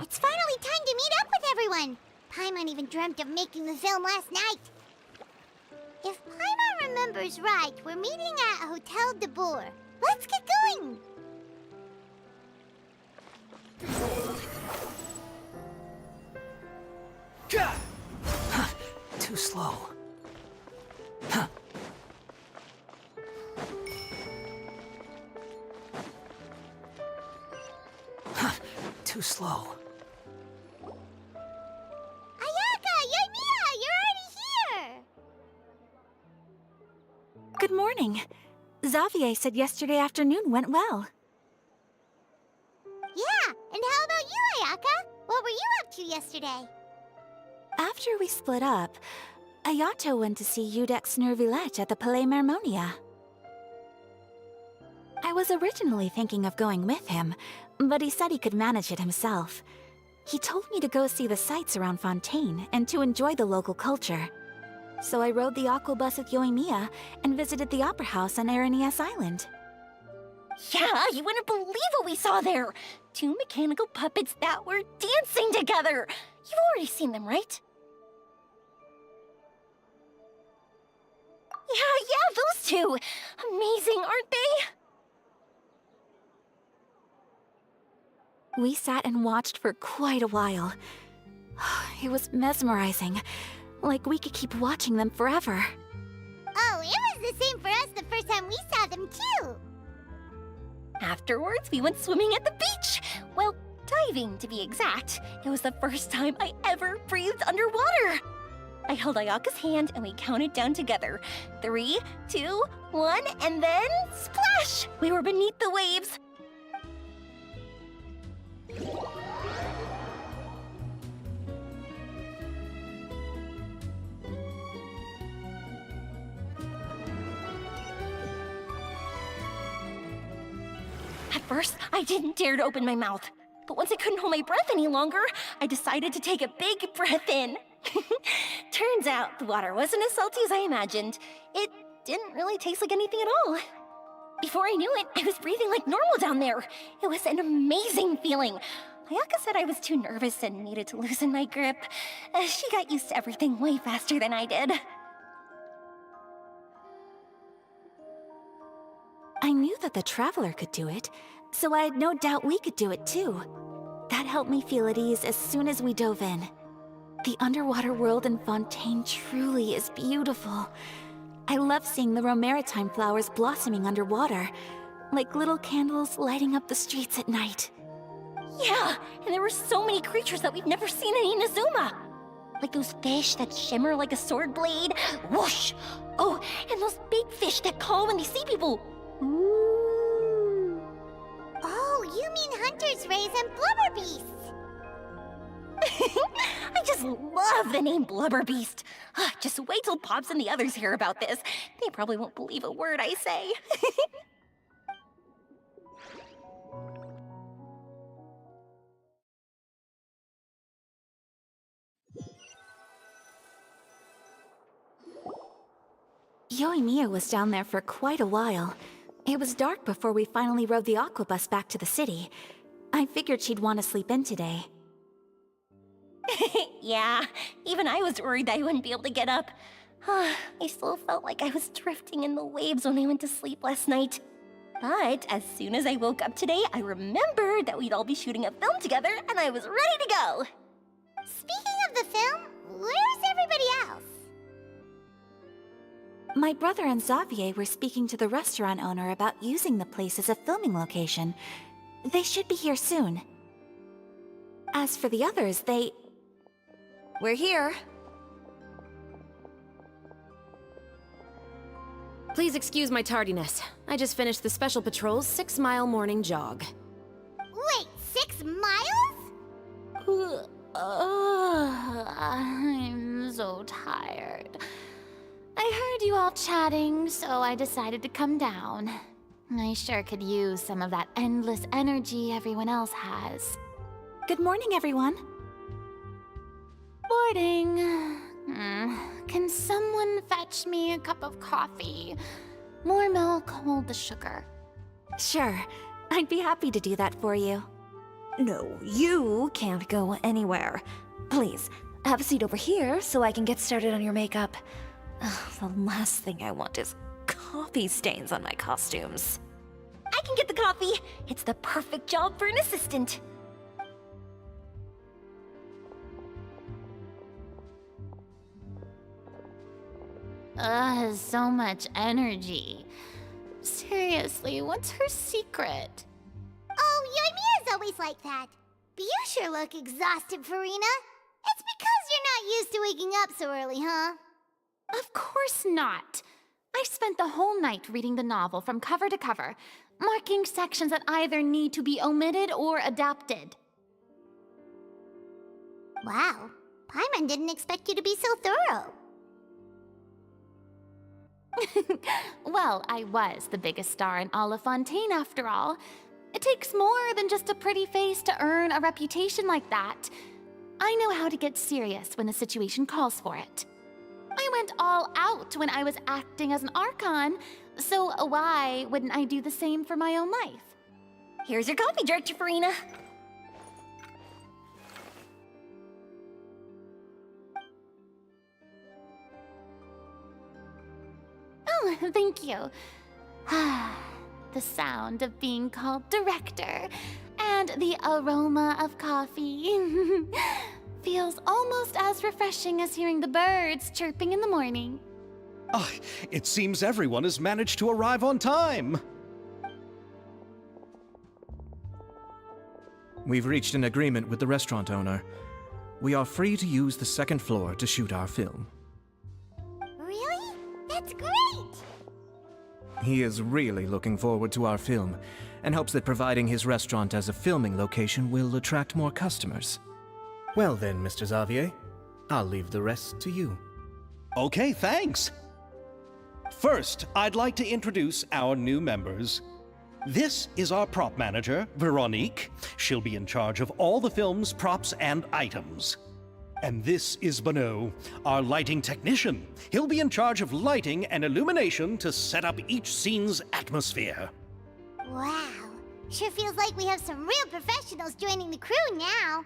It's finally time to meet up with everyone! Paimon even dreamt of making the film last night. If Paimon remembers right, we're meeting at Hotel de Boer. Let's get going! Too slow. Too slow. Ayaka! Yoimiya! You're already here! Good morning. Xavier said yesterday afternoon went well. Yeah, and how about you, Ayaka? What were you up to yesterday? After we split up, Ayato went to see Udex Nervillette at the Palais Mermonia. I was originally thinking of going with him, but he said he could manage it himself. He told me to go see the sights around Fontaine and to enjoy the local culture. So I rode the aquabus with Yoimiya and visited the Opera House on Aranias Island. Yeah, you wouldn't believe what we saw there! 2 mechanical puppets that were dancing together! You've already seen them, right? Yeah, those two! Amazing, aren't they? We sat and watched for quite a while. It was mesmerizing, like we could keep watching them forever. Oh, it was the same for us the first time we saw them, too! Afterwards, we went swimming at the beach! Well, diving, to be exact. It was the first time I ever breathed underwater! I held Ayaka's hand and we counted down together. 3, 2, 1, and then splash! We were beneath the waves. At first, I didn't dare to open my mouth. But once I couldn't hold my breath any longer, I decided to take a big breath in. Turns out the water wasn't as salty as I imagined. It didn't really taste like anything at all. Before I knew it, I was breathing like normal down there. It was an amazing feeling. Ayaka said I was too nervous and needed to loosen my grip. She got used to everything way faster than I did. I knew that the Traveler could do it, so I had no doubt we could do it too. That helped me feel at ease as soon as we dove in. The underwater world in Fontaine truly is beautiful. I love seeing the romaritime flowers blossoming underwater, like little candles lighting up the streets at night. Yeah, and there were so many creatures that we've never seen in Inazuma. Like those fish that shimmer like a sword blade. Whoosh! Oh, and those big fish that call when they see people. Ooh. Oh, you mean Hunter's Rays and Blubber Beasts! I just love the name Blubber Beast. Just wait till Pops and the others hear about this. They probably won't believe a word I say. Yoimiya was down there for quite a while. It was dark before we finally rode the aquabus back to the city. I figured she'd want to sleep in today. Yeah, even I was worried I wouldn't be able to get up. I still felt like I was drifting in the waves when I went to sleep last night. But as soon as I woke up today, I remembered that we'd all be shooting a film together, and I was ready to go. Speaking of the film, where's everybody else? My brother and Xavier were speaking to the restaurant owner about using the place as a filming location. They should be here soon. As for the others, We're here. Please excuse my tardiness. I just finished the Special Patrol's 6-mile morning jog. Wait, 6 miles? I'm so tired. I heard you all chatting, so I decided to come down. I sure could use some of that endless energy everyone else has. Good morning, everyone. Morning. Can someone fetch me a cup of coffee? More milk, hold the sugar. Sure, I'd be happy to do that for you. No, you can't go anywhere. Please, have a seat over here so I can get started on your makeup. The last thing I want is coffee stains on my costumes. I can get the coffee. It's the perfect job for an assistant. So much energy. Seriously, what's her secret? Oh, Yoimiya's always like that. But you sure look exhausted, Farina. It's because you're not used to waking up so early, huh? Of course not. I spent the whole night reading the novel from cover to cover, marking sections that either need to be omitted or adapted. Wow, Paimon didn't expect you to be so thorough. Well, I was the biggest star in Olifontaine after all. It takes more than just a pretty face to earn a reputation like that. I know how to get serious when the situation calls for it. I went all out when I was acting as an Archon, so why wouldn't I do the same for my own life? Here's your coffee, Director Farina. Oh, thank you. The sound of being called director and the aroma of coffee feels almost as refreshing as hearing the birds chirping in the morning. Ah, it seems everyone has managed to arrive on time. We've reached an agreement with the restaurant owner. We are free to use the second floor to shoot our film. Really? That's great! He is really looking forward to our film, and hopes that providing his restaurant as a filming location will attract more customers. Well then, Mr. Xavier, I'll leave the rest to you. Okay, thanks. First, I'd like to introduce our new members. This is our prop manager, Veronique. She'll be in charge of all the film's props and items. And this is Bonneau, our lighting technician. He'll be in charge of lighting and illumination to set up each scene's atmosphere. Wow, sure feels like we have some real professionals joining the crew now.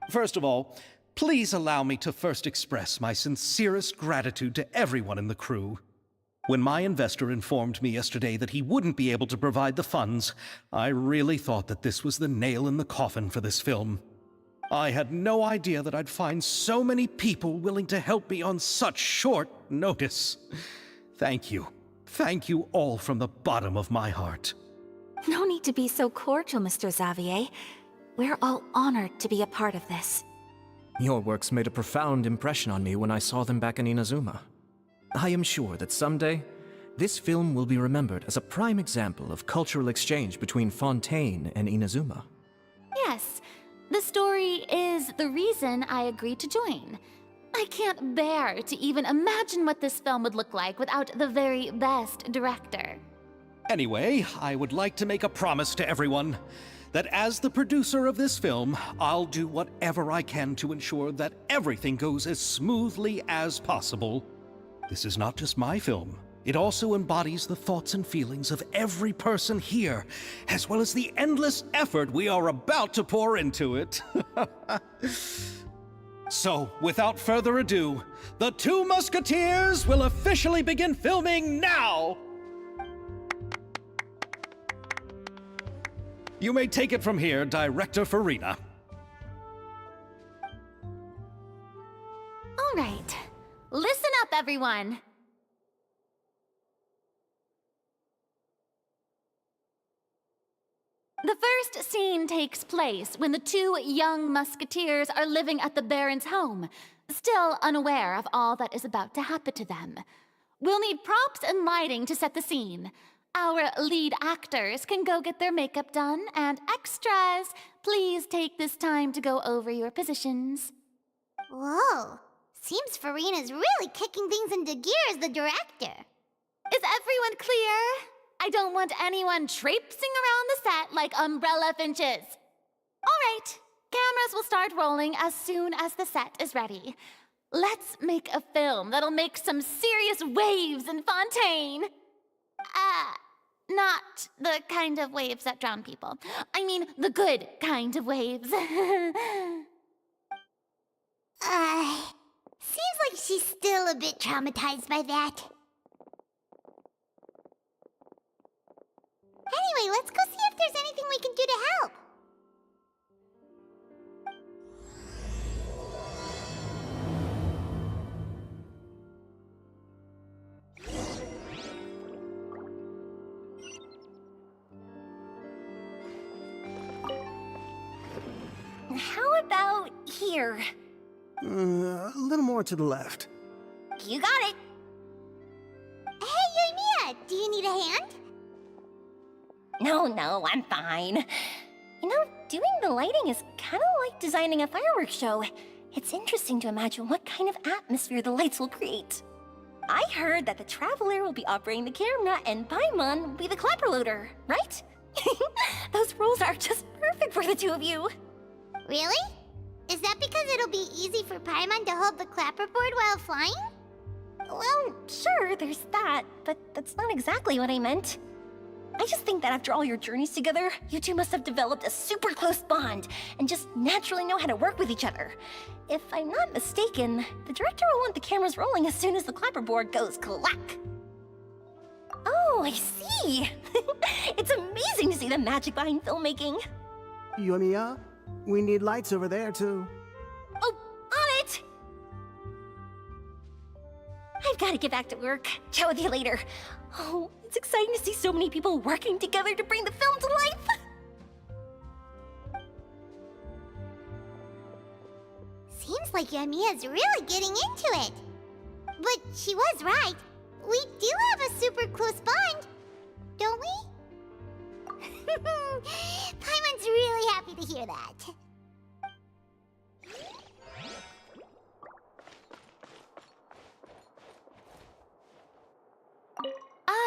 First of all, please allow me to first express my sincerest gratitude to everyone in the crew. When my investor informed me yesterday that he wouldn't be able to provide the funds, I really thought that this was the nail in the coffin for this film. I had no idea that I'd find so many people willing to help me on such short notice. Thank you. Thank you all from the bottom of my heart. No need to be so cordial, Mr. Xavier. We're all honored to be a part of this. Your works made a profound impression on me when I saw them back in Inazuma. I am sure that someday, this film will be remembered as a prime example of cultural exchange between Fontaine and Inazuma. Yes, the story is the reason I agreed to join. I can't bear to even imagine what this film would look like without the very best director. Anyway, I would like to make a promise to everyone that as the producer of this film, I'll do whatever I can to ensure that everything goes as smoothly as possible. This is not just my film. It also embodies the thoughts and feelings of every person here, as well as the endless effort we are about to pour into it. So, without further ado, the Two Musketeers will officially begin filming now! You may take it from here, Director Farina. All right. Listen up, everyone. The first scene takes place when the two young musketeers are living at the Baron's home, still unaware of all that is about to happen to them. We'll need props and lighting to set the scene. Our lead actors can go get their makeup done, and extras, please take this time to go over your positions. Whoa. Seems Farina's really kicking things into gear as the director. Is everyone clear? I don't want anyone traipsing around the set like umbrella finches. All right, cameras will start rolling as soon as the set is ready. Let's make a film that'll make some serious waves in Fontaine. Not the kind of waves that drown people. I mean, the good kind of waves. Seems like she's still a bit traumatized by that. Anyway, let's go see if there's anything we can do to help. How about here? A little more to the left. You got it. Hey, Yoimiya, do you need a hand? No, I'm fine. You know, doing the lighting is kind of like designing a fireworks show. It's interesting to imagine what kind of atmosphere the lights will create. I heard that the Traveler will be operating the camera and Paimon will be the clapper loader, right? Those roles are just perfect for the two of you. Really? Is that because it'll be easy for Paimon to hold the clapperboard while flying? Well, sure, there's that, but that's not exactly what I meant. I just think that after all your journeys together, you two must have developed a super close bond and just naturally know how to work with each other. If I'm not mistaken, the director will want the cameras rolling as soon as the clapperboard goes clack. Oh, I see. It's amazing to see the magic behind filmmaking. Yoimiya, we need lights over there, too. Oh, on it! I've got to get back to work. Chat with you later. Oh, it's exciting to see so many people working together to bring the film to life. Seems like Yoimiya's really getting into it. But she was right. We do have a super close bond, don't we? Paimon's really happy to hear that.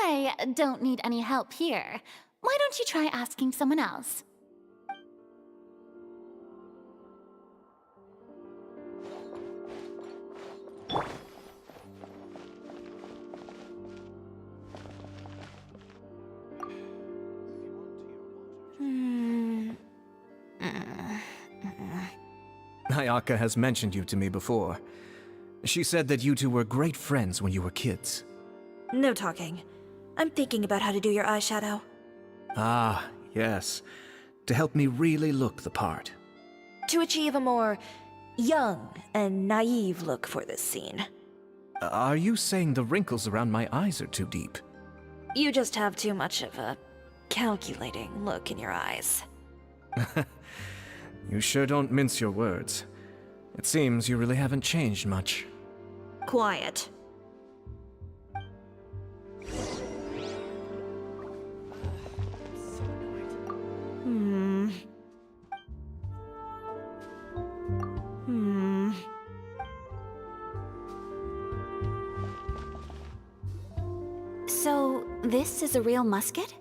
I don't need any help here. Why don't you try asking someone else? Ayaka has mentioned you to me before. She said that you two were great friends when you were kids. No talking. I'm thinking about how to do your eyeshadow. Ah, yes. To help me really look the part. To achieve a more young and naive look for this scene. Are you saying the wrinkles around my eyes are too deep? You just have too much of a calculating look in your eyes. You sure don't mince your words. It seems you really haven't changed much. Quiet. So, this is a real musket?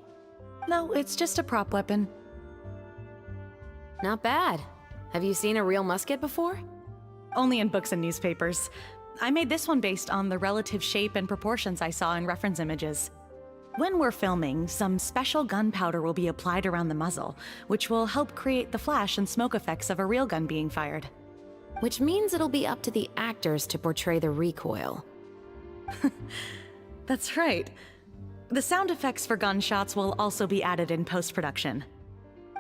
No, it's just a prop weapon. Not bad. Have you seen a real musket before? Only in books and newspapers. I made this one based on the relative shape and proportions I saw in reference images. When we're filming, some special gunpowder will be applied around the muzzle, which will help create the flash and smoke effects of a real gun being fired. Which means it'll be up to the actors to portray the recoil. That's right. The sound effects for gunshots will also be added in post-production.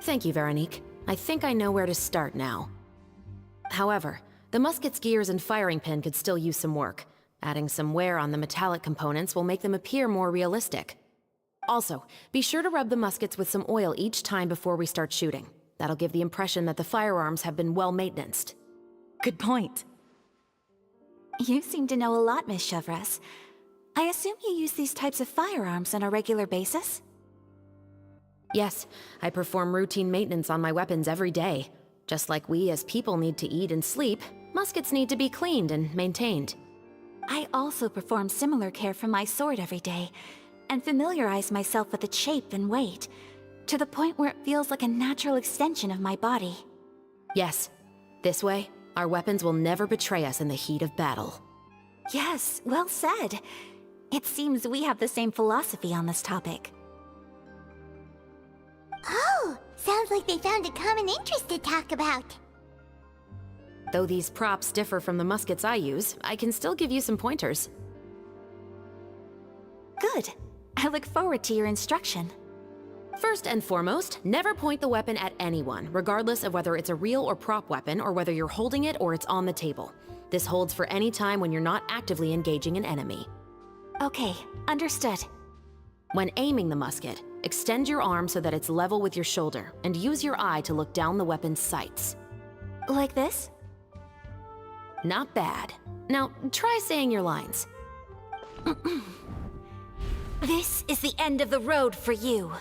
Thank you, Veronique. I think I know where to start now. However, the musket's gears and firing pin could still use some work. Adding some wear on the metallic components will make them appear more realistic. Also, be sure to rub the muskets with some oil each time before we start shooting. That'll give the impression that the firearms have been well-maintained. Good point. You seem to know a lot, Miss Chevres. I assume you use these types of firearms on a regular basis? Yes, I perform routine maintenance on my weapons every day. Just like we as people need to eat and sleep, muskets need to be cleaned and maintained. I also perform similar care for my sword every day, and familiarize myself with its shape and weight, to the point where it feels like a natural extension of my body. Yes, this way, our weapons will never betray us in the heat of battle. Yes, well said. It seems we have the same philosophy on this topic. Oh, sounds like they found a common interest to talk about. Though these props differ from the muskets I use, I can still give you some pointers. Good. I look forward to your instruction. First and foremost, never point the weapon at anyone, regardless of whether it's a real or prop weapon, or whether you're holding it or it's on the table. This holds for any time when you're not actively engaging an enemy. Okay, understood. When aiming the musket, extend your arm so that it's level with your shoulder, and use your eye to look down the weapon's sights. Like this? Not bad. Now, try saying your lines. This is the end of the road for you.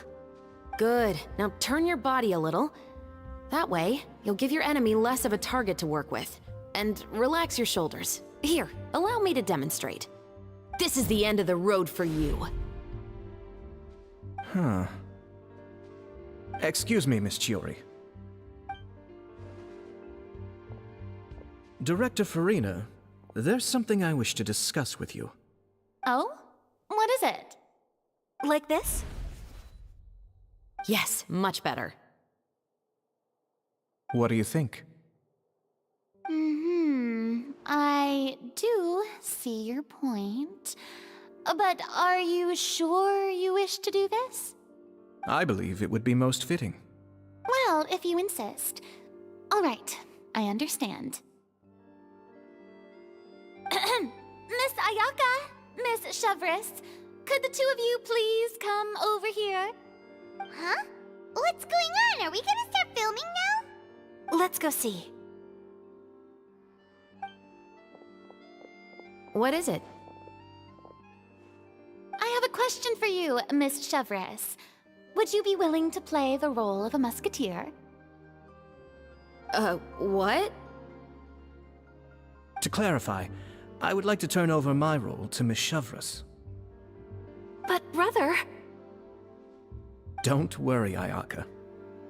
Good. Now turn your body a little. That way, you'll give your enemy less of a target to work with. And relax your shoulders. Here, allow me to demonstrate. This is the end of the road for you. Huh. Excuse me, Miss Chiori. Director Farina, there's something I wish to discuss with you. Oh? What is it? Like this? Yes, much better. What do you think? I do see your point. But are you sure you wish to do this? I believe it would be most fitting. Well, if you insist. All right, I understand. Miss Ayaka, Miss Chevres, could the two of you please come over here? Huh? What's going on? Are we gonna start filming now? Let's go see. What is it? I have a question for you, Miss Chevres. Would you be willing to play the role of a musketeer? What? To clarify, I would like to turn over my role to Miss Chevres. But brother... Don't worry, Ayaka.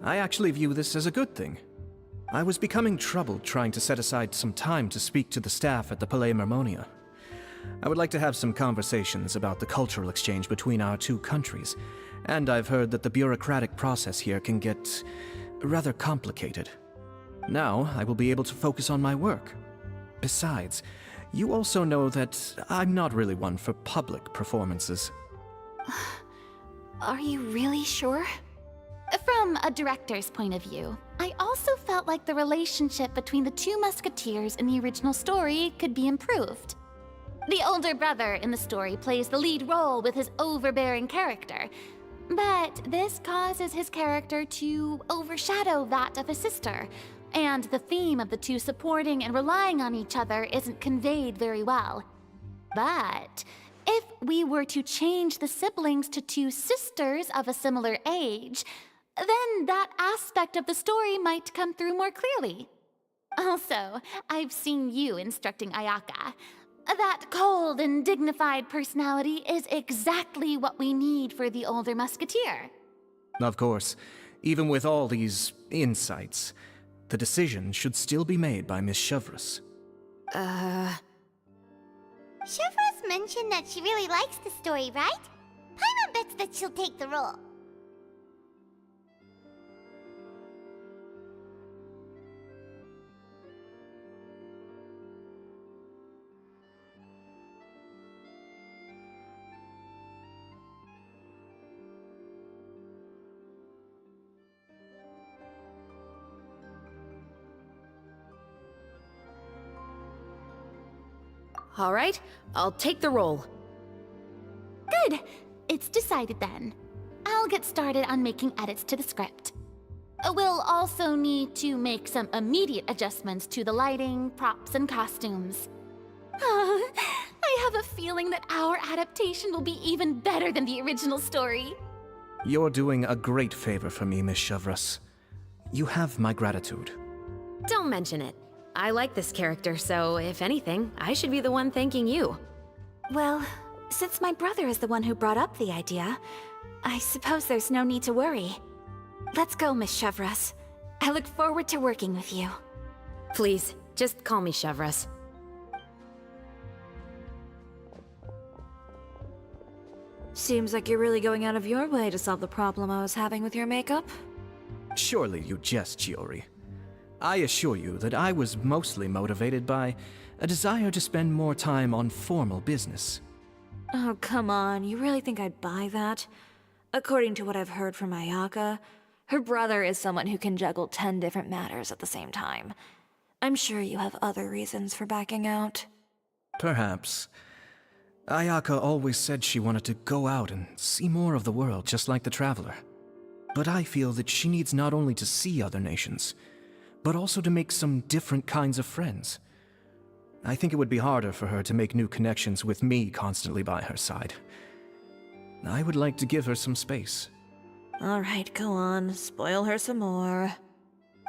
I actually view this as a good thing. I was becoming troubled trying to set aside some time to speak to the staff at the Palais Mermonia. I would like to have some conversations about the cultural exchange between our two countries, and I've heard that the bureaucratic process here can get rather complicated. Now, I will be able to focus on my work. Besides, you also know that I'm not really one for public performances. Are you really sure? From a director's point of view, I also felt like the relationship between the two musketeers in the original story could be improved. The older brother in the story plays the lead role with his overbearing character, but this causes his character to overshadow that of his sister, and the theme of the two supporting and relying on each other isn't conveyed very well. But if we were to change the siblings to two sisters of a similar age, then that aspect of the story might come through more clearly. Also, I've seen you instructing Ayaka. That cold and dignified personality is exactly what we need for the older musketeer. Of course, even with all these insights, the decision should still be made by Miss Chevres. Chevrolet mentioned that she really likes the story, right? Paimon bets that she'll take the role. All right, I'll take the role. Good. It's decided then. I'll get started on making edits to the script. We'll also need to make some immediate adjustments to the lighting, props, and costumes. I have a feeling that our adaptation will be even better than the original story. You're doing a great favor for me, Miss Chevrolet. You have my gratitude. Don't mention it. I like this character, so if anything, I should be the one thanking you. Well, since my brother is the one who brought up the idea, I suppose there's no need to worry. Let's go, Miss Chevrolet. I look forward to working with you. Please, just call me Chevrolet. Seems like you're really going out of your way to solve the problem I was having with your makeup. Surely you jest, Chiori. I assure you that I was mostly motivated by a desire to spend more time on formal business. Oh, come on. You really think I'd buy that? According to what I've heard from Ayaka, her brother is someone who can juggle 10 different matters at the same time. I'm sure you have other reasons for backing out. Perhaps. Ayaka always said she wanted to go out and see more of the world, just like the Traveler. But I feel that she needs not only to see other nations, but also to make some different kinds of friends. I think it would be harder for her to make new connections with me constantly by her side. I would like to give her some space. Alright, go on. Spoil her some more.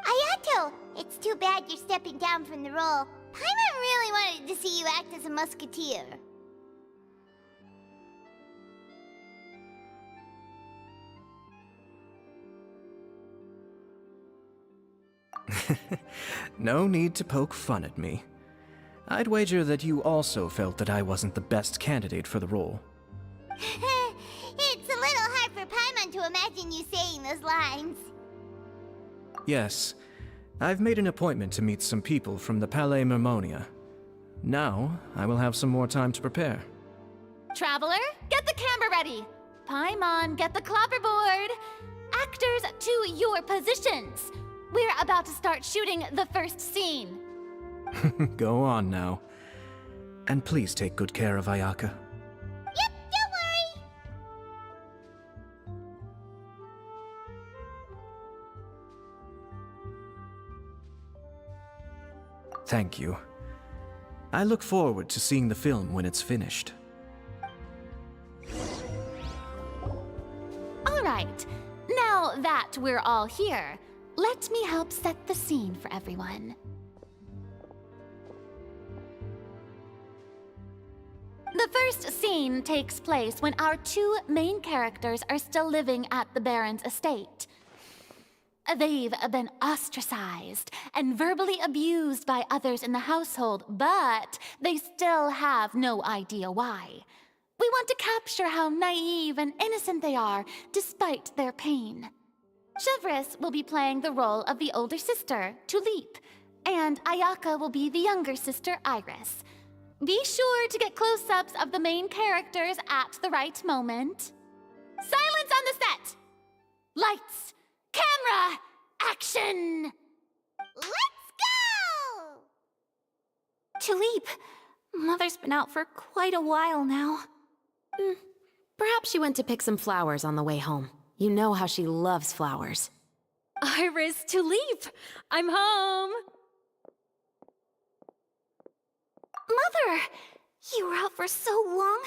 Ayato! It's too bad you're stepping down from the role. Paimon really wanted to see you act as a musketeer. No need to poke fun at me. I'd wager that you also felt that I wasn't the best candidate for the role. It's a little hard for Paimon to imagine you saying those lines. Yes, I've made an appointment to meet some people from the Palais Mermonia. Now, I will have some more time to prepare. Traveler, get the camera ready. Paimon, get the clapperboard. Actors, to your positions. We're about to start shooting the first scene. Go on now. And please take good care of Ayaka. Yep, don't worry. Thank you. I look forward to seeing the film when it's finished. All right, now that we're all here, let me help set the scene for everyone. The first scene takes place when our two main characters are still living at the Baron's estate. They've been ostracized and verbally abused by others in the household, but they still have no idea why. We want to capture how naive and innocent they are, despite their pain. Chevrolet will be playing the role of the older sister, Tulip, and Ayaka will be the younger sister, Iris. Be sure to get close-ups of the main characters at the right moment. Silence on the set! Lights, camera, action! Let's go! Tulip, Mother's been out for quite a while now. Perhaps she went to pick some flowers on the way home. You know how she loves flowers. Iris, Tulip, I'm home. Mother! You were out for so long,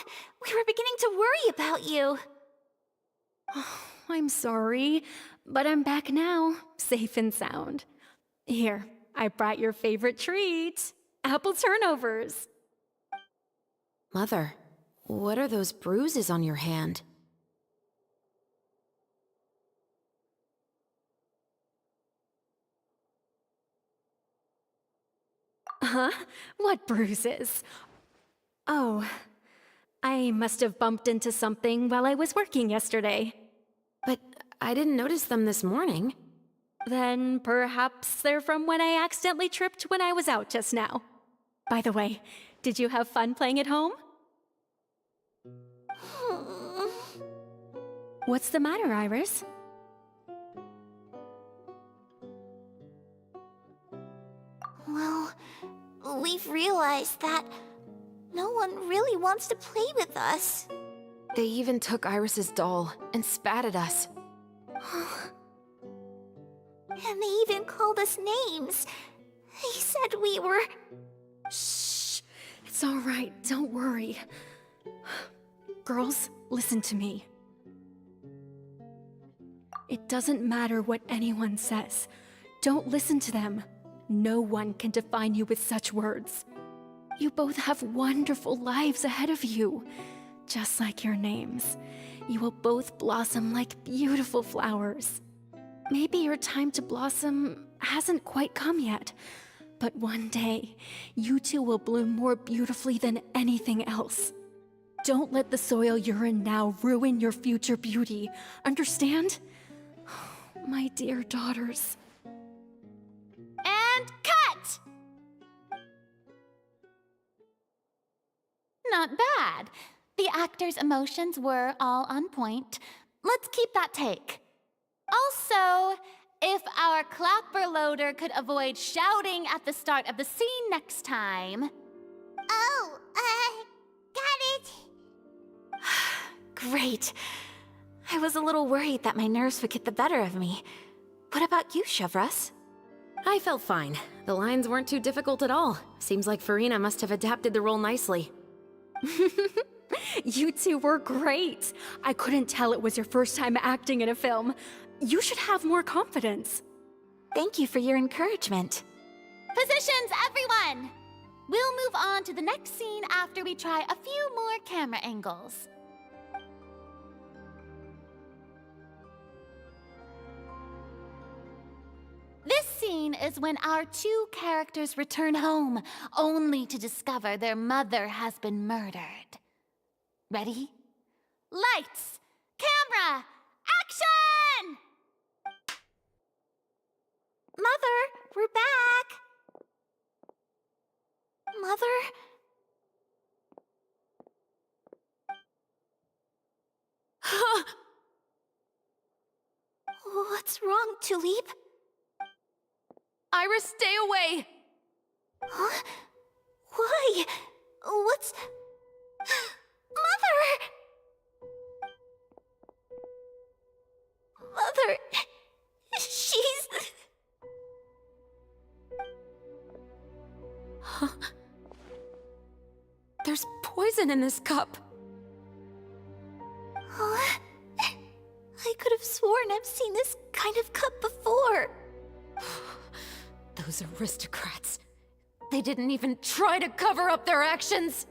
we were beginning to worry about you. I'm sorry, but I'm back now, safe and sound. Here, I brought your favorite treat, apple turnovers. Mother, what are those bruises on your hand? Huh? What bruises? Oh, I must have bumped into something while I was working yesterday. But I didn't notice them this morning. Then perhaps they're from when I accidentally tripped when I was out just now. By the way, did you have fun playing at home? What's the matter, Iris? Well, we've realized that no one really wants to play with us. They even took Iris's doll and spat at us. And they even called us names. They said we were... Shh. It's all right. Don't worry. Girls, listen to me. It doesn't matter what anyone says. Don't listen to them. No one can define you with such words. You both have wonderful lives ahead of you. Just like your names. You will both blossom like beautiful flowers. Maybe your time to blossom hasn't quite come yet, but one day, you two will bloom more beautifully than anything else. Don't let the soil you're in now ruin your future beauty. Understand? My dear daughters. And cut! Not bad. The actor's emotions were all on point. Let's keep that take. Also, if our clapper loader could avoid shouting at the start of the scene next time. Oh, got it. Great. I was a little worried that my nerves would get the better of me. What about you, Chevros? I felt fine. The lines weren't too difficult at all. Seems like Farina must have adapted the role nicely. You two were great. I couldn't tell it was your first time acting in a film. You should have more confidence. Thank you for your encouragement. Positions, everyone! We'll move on to the next scene after we try a few more camera angles. This scene is when our two characters return home, only to discover their mother has been murdered. Ready? Lights! Camera! Action! Mother, we're back. Mother? What's wrong, Tulip? Iris, stay away! Huh? Why? What's... Mother! Mother... She's... There's poison in this cup. Huh? I could have sworn I've seen this kind of cup before. Those aristocrats. They didn't even try to cover up their actions.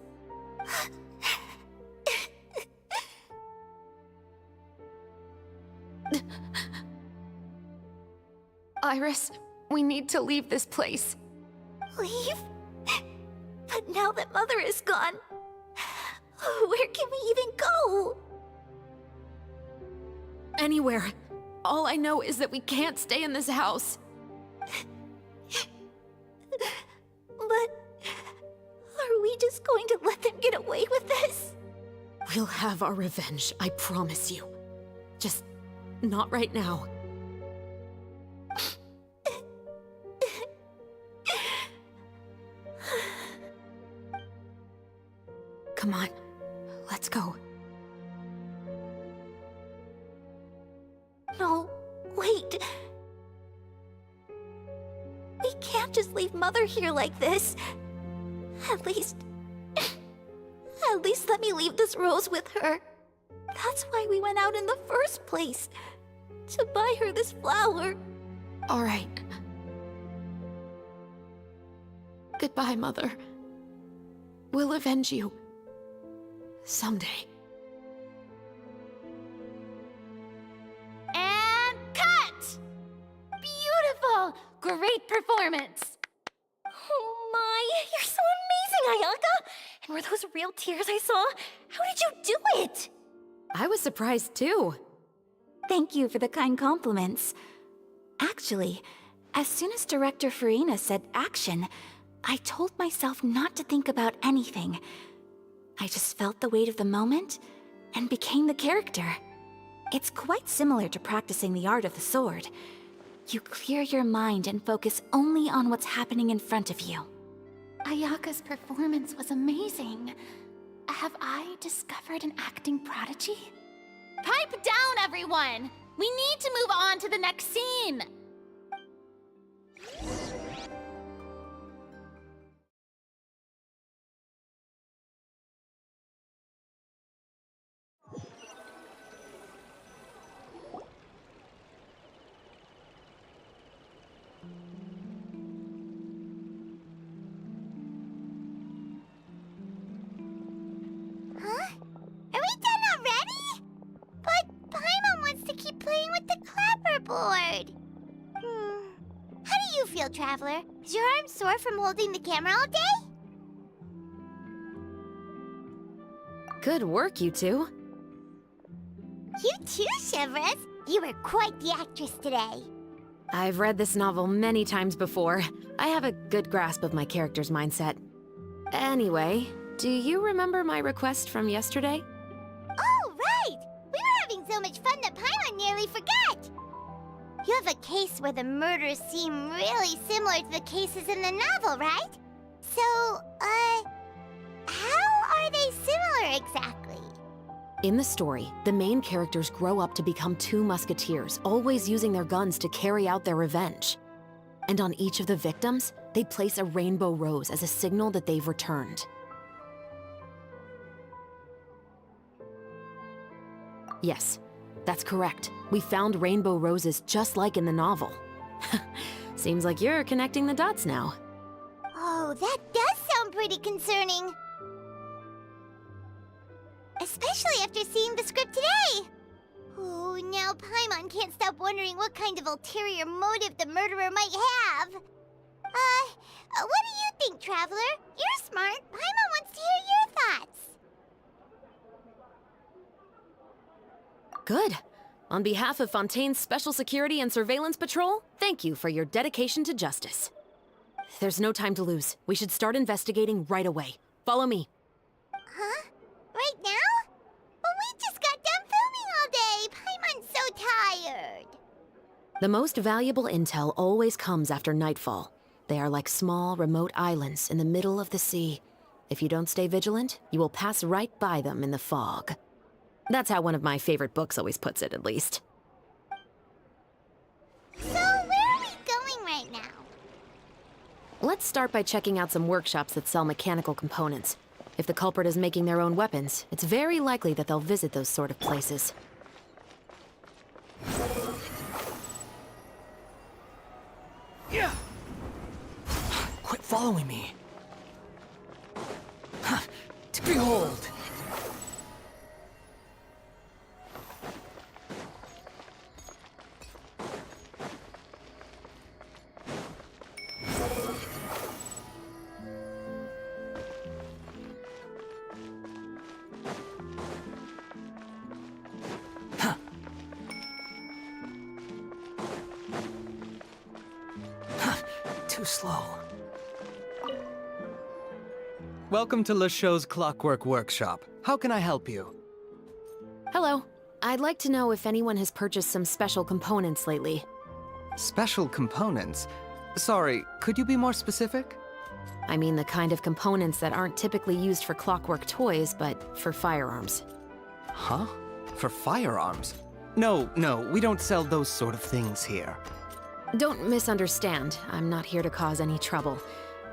Iris, we need to leave this place. Leave? But now that Mother is gone, where can we even go? Anywhere. All I know is that we can't stay in this house. But are we just going to let them get away with this? We'll have our revenge, I promise you. Just not right now. Come on, let's go. No, wait. We can't just leave Mother here like this. At least let me leave this rose with her. That's why we went out in the first place. To buy her this flower. All right. Goodbye, Mother. We'll avenge you. Someday. And cut! Beautiful! Great performance! Oh my, you're so amazing, Ayaka! And were those real tears I saw? How did you do it? I was surprised too. Thank you for the kind compliments. Actually, as soon as Director Farina said action, I told myself not to think about anything. I just felt the weight of the moment and became the character. It's quite similar to practicing the art of the sword. You clear your mind and focus only on what's happening in front of you. Ayaka's performance was amazing. Have I discovered an acting prodigy? Pipe down, everyone! We need to move on to the next scene! Huh? Are we done already? But Paimon wants to keep playing with the clapperboard. How do you feel, Traveler? Is your arm sore from holding the camera all day? Good work, you two. You too, Chevres. You were quite the actress today. I've read this novel many times before. I have a good grasp of my character's mindset. Anyway, do you remember my request from yesterday? Oh, right! We were having so much fun that Paimon nearly forgot! You have a case where the murders seem really similar to the cases in the novel, right? So, how are they similar exactly? In the story, the main characters grow up to become two musketeers, always using their guns to carry out their revenge. And on each of the victims, they place a rainbow rose as a signal that they've returned. Yes, that's correct. We found rainbow roses just like in the novel. Seems like you're connecting the dots now. Oh, that does sound pretty concerning. Especially after seeing the script today. Oh, now Paimon can't stop wondering what kind of ulterior motive the murderer might have. What do you think, Traveler? You're smart. Paimon wants to hear your thoughts. Good. On behalf of Fontaine's Special Security and Surveillance Patrol, thank you for your dedication to justice. There's no time to lose. We should start investigating right away. Follow me. Huh? Right now? But we just got done filming all day. Paimon's so tired. The most valuable intel always comes after nightfall. They are like small, remote islands in the middle of the sea. If you don't stay vigilant, you will pass right by them in the fog. That's how one of my favorite books always puts it, at least. So, where are we going right now? Let's start by checking out some workshops that sell mechanical components. If the culprit is making their own weapons, it's very likely that they'll visit those sort of places. Yeah. Quit following me. To behold. Too slow. Welcome to LeChaux's Clockwork Workshop. How can I help you? Hello. I'd like to know if anyone has purchased some special components lately. Special components? Sorry, could you be more specific? I mean the kind of components that aren't typically used for clockwork toys, but for firearms. Huh? For firearms? No, we don't sell those sort of things here. Don't misunderstand. I'm not here to cause any trouble.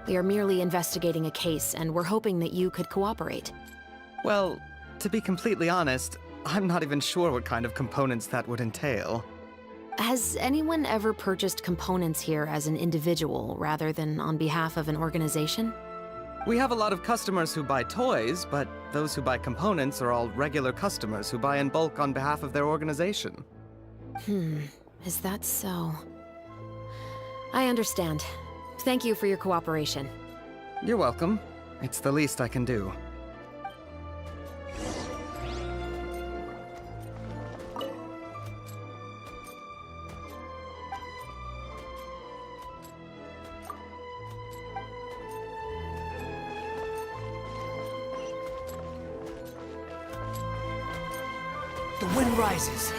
We are merely investigating a case, and we're hoping that you could cooperate. Well, to be completely honest, I'm not even sure what kind of components that would entail. Has anyone ever purchased components here as an individual rather than on behalf of an organization? We have a lot of customers who buy toys, but those who buy components are all regular customers who buy in bulk on behalf of their organization. Is that so? I understand. Thank you for your cooperation. You're welcome. It's the least I can do. The wind rises.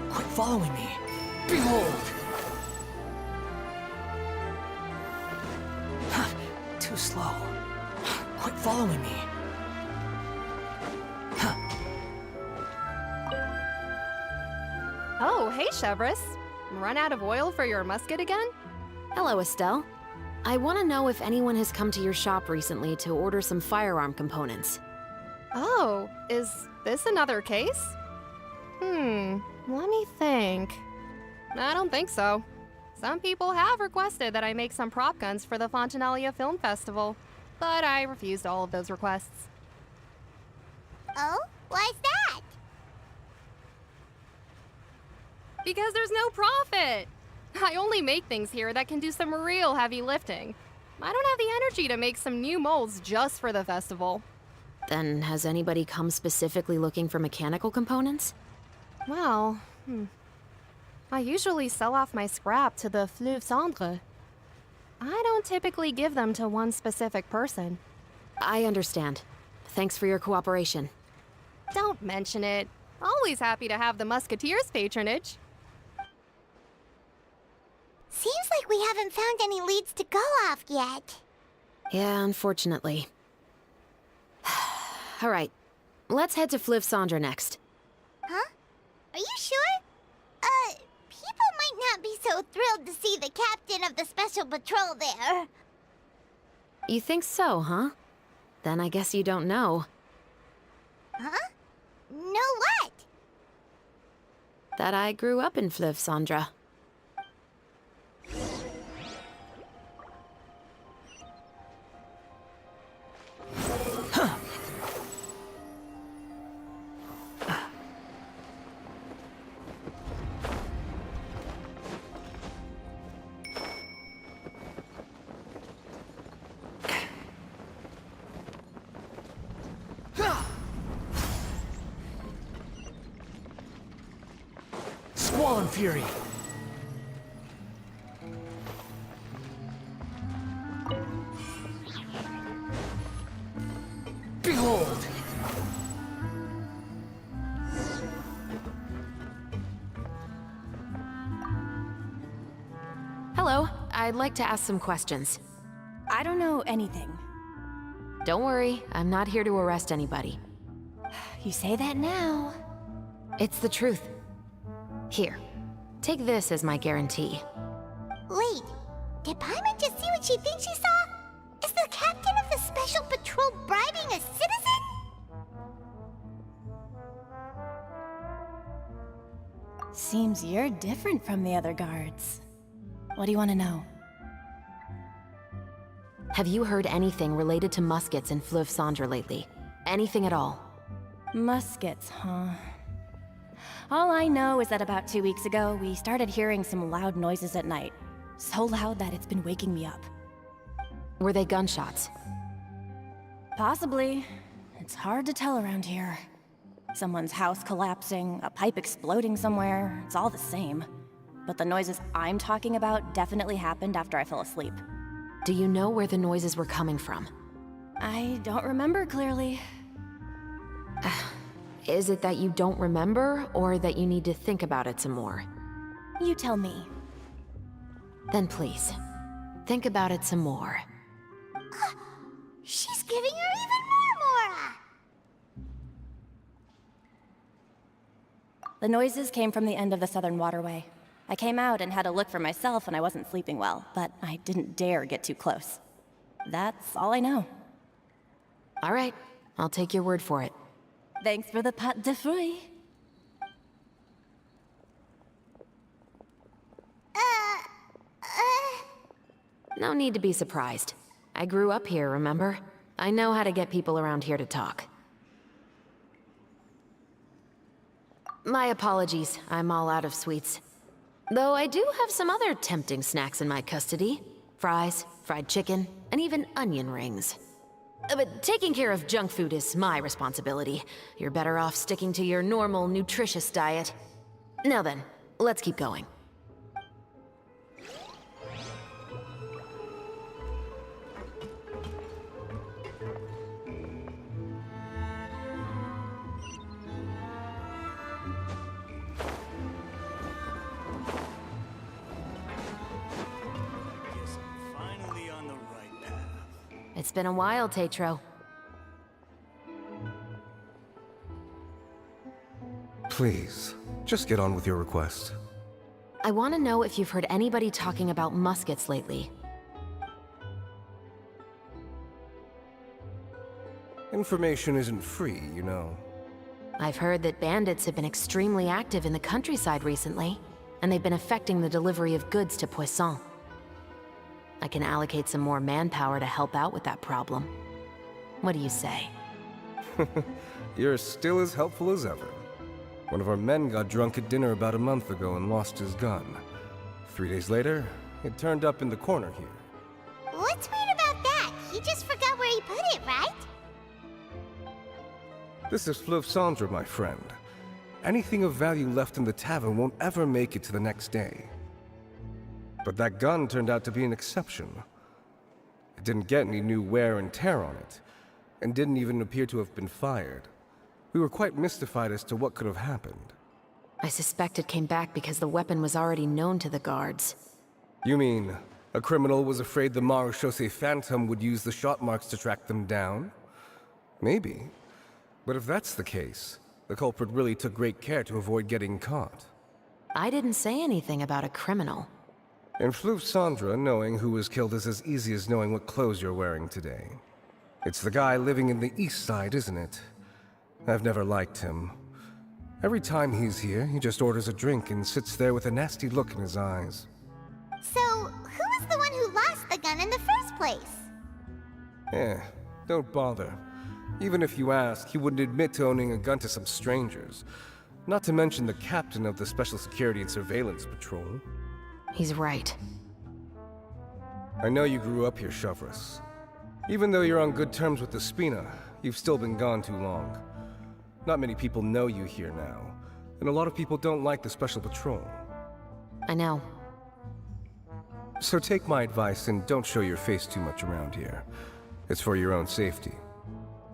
Quit following me. Behold! Too slow. Quit following me. Oh, hey, Chevris. Run out of oil for your musket again? Hello, Estelle. I want to know if anyone has come to your shop recently to order some firearm components. Oh, is this another case? Let me think. I don't think so. Some people have requested that I make some prop guns for the Fontanalia Film Festival, but I refused all of those requests. Oh? Why's that? Because there's no profit! I only make things here that can do some real heavy lifting. I don't have the energy to make some new molds just for the festival. Then has anybody come specifically looking for mechanical components? Well, I usually sell off my scrap to the Fleuve Cendre. I don't typically give them to one specific person. I understand. Thanks for your cooperation. Don't mention it. Always happy to have the Musketeers' patronage. Seems like we haven't found any leads to go off yet. Yeah, unfortunately. All right, let's head to Fleuve Cendre next. Huh? Are you sure? People might not be so thrilled to see the captain of the special patrol there. You think so, huh? Then I guess you don't know. Huh? Know what? That I grew up in Fleuve Cendre. Squall Fury. Behold! Hello, I'd like to ask some questions. I don't know anything. Don't worry, I'm not here to arrest anybody. You say that now. It's the truth. Here, take this as my guarantee. Wait, did Paimon just see what she thinks she saw? Is the captain of the special patrol bribing a citizen? Seems you're different from the other guards. What do you want to know? Have you heard anything related to muskets in Fleuve Cendre lately? Anything at all? Muskets, huh? All I know is that about 2 weeks ago, we started hearing some loud noises at night. So loud that it's been waking me up. Were they gunshots? Possibly. It's hard to tell around here. Someone's house collapsing, a pipe exploding somewhere, it's all the same. But the noises I'm talking about definitely happened after I fell asleep. Do you know where the noises were coming from? I don't remember clearly. Is it that you don't remember, or that you need to think about it some more? You tell me. Then please, think about it some more. She's giving her even more Mora! The noises came from the end of the Southern Waterway. I came out and had a look for myself when I wasn't sleeping well, but I didn't dare get too close. That's all I know. All right, I'll take your word for it. Thanks for the pâte de fruits. No need to be surprised. I grew up here, remember? I know how to get people around here to talk. My apologies, I'm all out of sweets. Though I do have some other tempting snacks in my custody. Fries, fried chicken, and even onion rings. But taking care of junk food is my responsibility. You're better off sticking to your normal, nutritious diet. Now then, let's keep going. It's been a while, Tetro. Please, just get on with your request. I want to know if you've heard anybody talking about muskets lately. Information isn't free, you know. I've heard that bandits have been extremely active in the countryside recently, and they've been affecting the delivery of goods to Poisson. I can allocate some more manpower to help out with that problem. What do you say? You're still as helpful as ever. One of our men got drunk at dinner about a month ago and lost his gun. 3 days later, it turned up in the corner here. What's weird about that? He just forgot where he put it, right? This is Fleuve Cendre, my friend. Anything of value left in the tavern won't ever make it to the next day. But that gun turned out to be an exception. It didn't get any new wear and tear on it, and didn't even appear to have been fired. We were quite mystified as to what could have happened. I suspect it came back because the weapon was already known to the guards. You mean, a criminal was afraid the Marechaussee Phantom would use the shot marks to track them down? Maybe. But if that's the case, the culprit really took great care to avoid getting caught. I didn't say anything about a criminal. In Fleuve Cendre, knowing who was killed is as easy as knowing what clothes you're wearing today. It's the guy living in the east side, isn't it? I've never liked him. Every time he's here, he just orders a drink and sits there with a nasty look in his eyes. So, who was the one who lost the gun in the first place? Don't bother. Even if you ask, he wouldn't admit to owning a gun to some strangers. Not to mention the captain of the Special Security and Surveillance Patrol. He's right. I know you grew up here, Chevres. Even though you're on good terms with the Spina, you've still been gone too long. Not many people know you here now, and a lot of people don't like the Special Patrol. I know. So take my advice and don't show your face too much around here. It's for your own safety.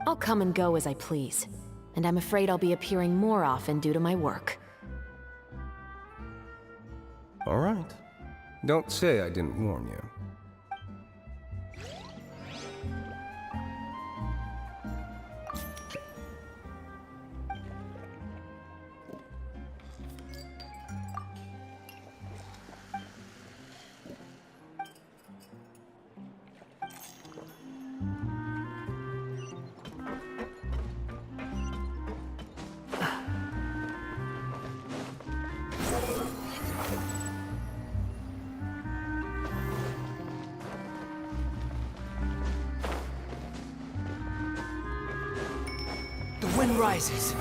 I'll come and go as I please, and I'm afraid I'll be appearing more often due to my work. All right. Don't say I didn't warn you. The wind rises.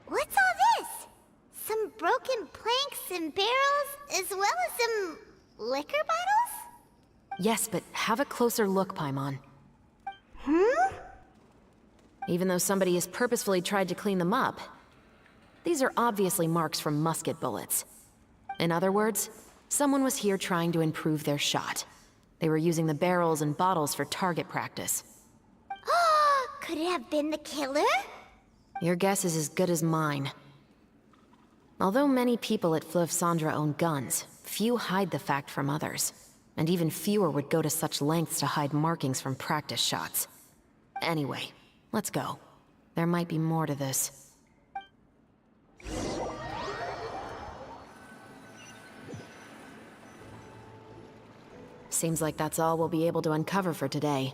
What's all this? Some broken planks and barrels, as well as some liquor bottles? Yes, but have a closer look, Paimon. Even though somebody has purposefully tried to clean them up, these are obviously marks from musket bullets. In other words, someone was here trying to improve their shot. They were using the barrels and bottles for target practice. Could it have been the killer? Your guess is as good as mine. Although many people at Fleuve Cendre own guns, few hide the fact from others. And even fewer would go to such lengths to hide markings from practice shots. Anyway, let's go. There might be more to this. Seems like that's all we'll be able to uncover for today.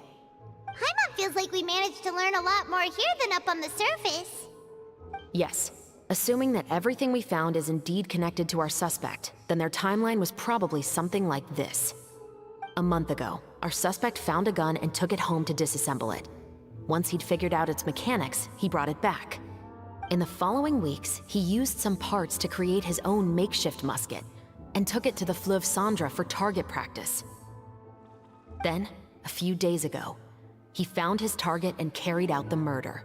Paimon feels like we managed to learn a lot more here than up on the surface. Yes. Assuming that everything we found is indeed connected to our suspect, then their timeline was probably something like this. A month ago, our suspect found a gun and took it home to disassemble it. Once he'd figured out its mechanics, he brought it back. In the following weeks, he used some parts to create his own makeshift musket and took it to the Fleuve Cendra for target practice. Then, a few days ago, he found his target and carried out the murder.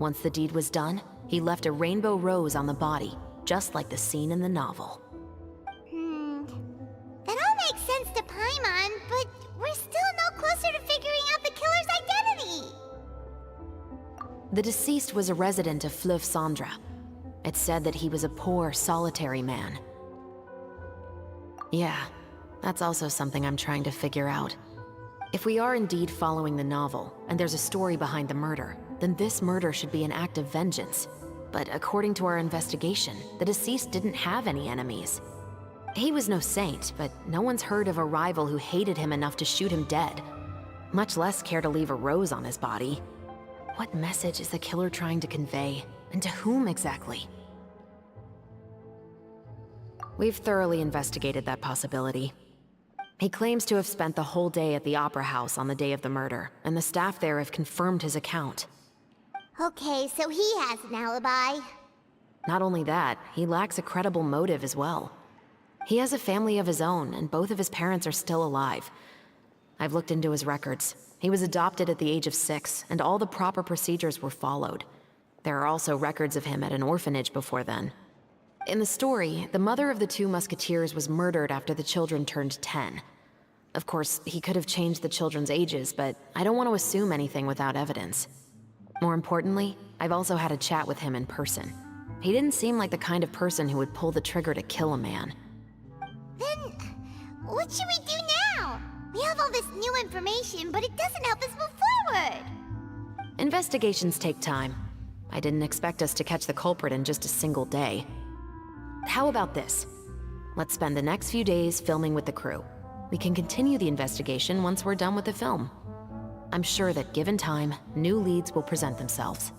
Once the deed was done, he left a rainbow rose on the body, just like the scene in the novel. That all makes sense to Paimon, but we're still no closer to figuring out the killer's identity! The deceased was a resident of Fleuve Cendra. It's said that he was a poor, solitary man. Yeah, that's also something I'm trying to figure out. If we are indeed following the novel, and there's a story behind the murder, then this murder should be an act of vengeance. But according to our investigation, the deceased didn't have any enemies. He was no saint, but no one's heard of a rival who hated him enough to shoot him dead, much less care to leave a rose on his body. What message is the killer trying to convey, and to whom exactly? We've thoroughly investigated that possibility. He claims to have spent the whole day at the Opera House on the day of the murder, and the staff there have confirmed his account. Okay, so he has an alibi. Not only that, he lacks a credible motive as well. He has a family of his own, and both of his parents are still alive. I've looked into his records. He was adopted at the age of 6, and all the proper procedures were followed. There are also records of him at an orphanage before then. In the story, the mother of the 2 musketeers was murdered after the children turned 10. Of course, he could have changed the children's ages, but I don't want to assume anything without evidence. More importantly, I've also had a chat with him in person. He didn't seem like the kind of person who would pull the trigger to kill a man. Then, what should we do now? We have all this new information, but it doesn't help us move forward. Investigations take time. I didn't expect us to catch the culprit in just a single day. How about this? Let's spend the next few days filming with the crew. We can continue the investigation once we're done with the film. I'm sure that given time, new leads will present themselves.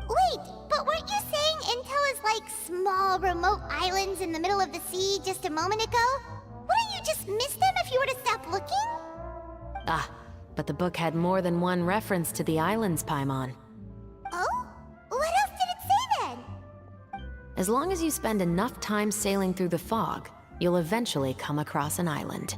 Wait, but weren't you saying intel is like small, remote islands in the middle of the sea just a moment ago? Wouldn't you just miss them if you were to stop looking? Ah, but the book had more than one reference to the islands, Paimon. Oh? What else did it say then? As long as you spend enough time sailing through the fog, you'll eventually come across an island.